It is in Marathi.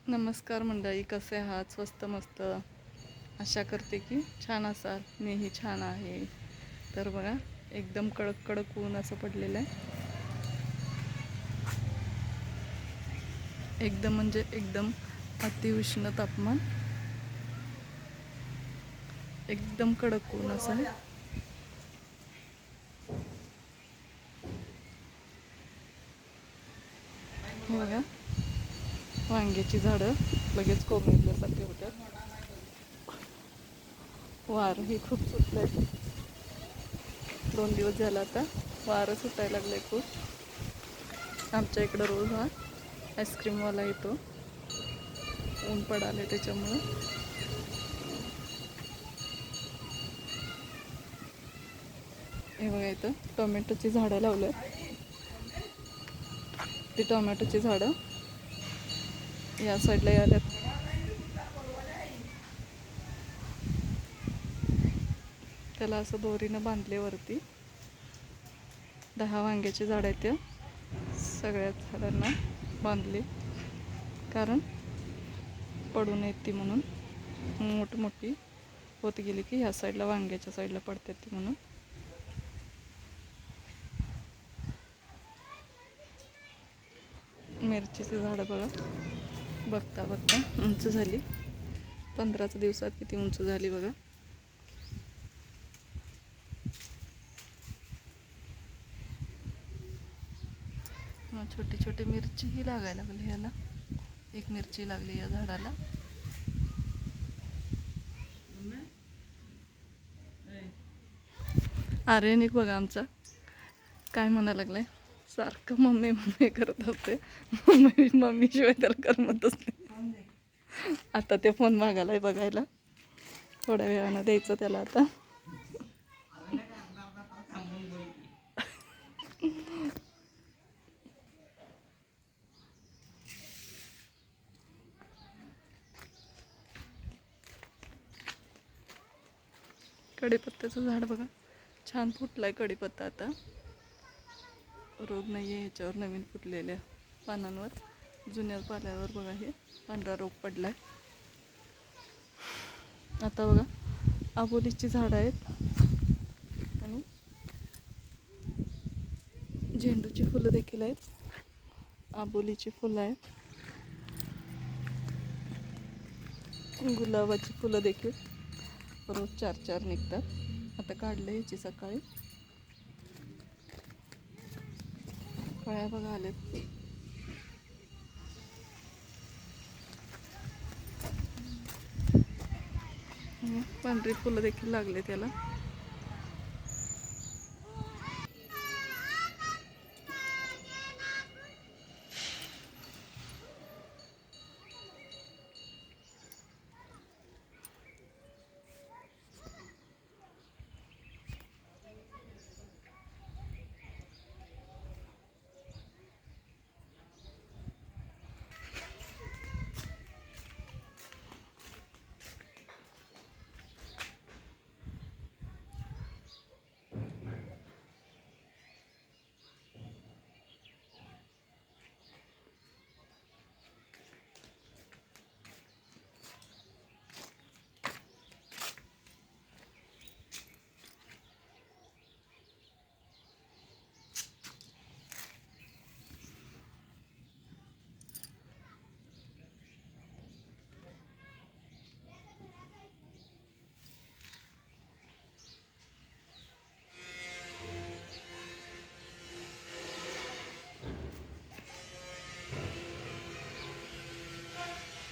नमस्कार मंडळी, कसे आहात? स्वस्त मस्त. आशा करते की छान असाल. मीही छान आहे. तर बघा, एकदम कडक कडक ऊन असं पडलेलं आहे. एकदम म्हणजे एकदम अतिउष्ण तापमान, एकदम कडक ऊन असं आहे. हे बघा, वांग्याची झाडं लगेच कोमेजल्यासारखे होतात. वार ही खूप सुटलंय. 2 दिवस झाला आता वारं सुटायला लागलंय खूप. आमच्या इकडं रोज हा आईस्क्रीमवाला येतो, ऊन पडाले त्याच्यामुळं. हे बघा, इथं टोमॅटोची झाडं लावलं. ती टोमॅटोची झाडं या साईडला याल्यात. त्याला असं दोरीनं बांधले वरती. 10 वांग्याची झाडं आहेत, त्या सगळ्या झाडांना बांधले, कारण पडू नयेत ती म्हणून. मोठमोठी होत गेली की ह्या साईडला, वांग्याच्या साईडला पडतात ती म्हणून. मिरचीची झाडं बघा, बघता बघता उंच झाली. 15 दिवसात किती उंच झाली बघा. छोटी छोटी मिरचीही लागायला लागली ह्याला. एक मिरची लागली या झाडाला. आर्यनिक बघा आमचा काय म्हणायला लागलाय, सारखं मम्मी मम्मी करत असते. मम्मी शिवाय त्याला करमतच नाही. आता ते फोन मागायलाय बघायला. थोड्या वेळानं द्यायचं त्याला आता. कढीपत्त्याचं झाड बघा, छान फुटलाय कढीपत्ता आता. रोग नाही आहे ह्याच्यावर, नवीन फुटलेल्या पानांवर. जुन्या पाल्यावर बघा हे पांढरा रोग पडलाय. आता बघा, आबोलीची झाडं आहेत आणि झेंडूची फुलं देखील आहेत. आबोलीची फुलं आहेत, गुलाबाची फुलं देखील रोज 4-4 निघतात. आता काढले ह्याची सकाळी. कळ्या बघा आलेत. पांढरी फुलं देखील लागले त्याला.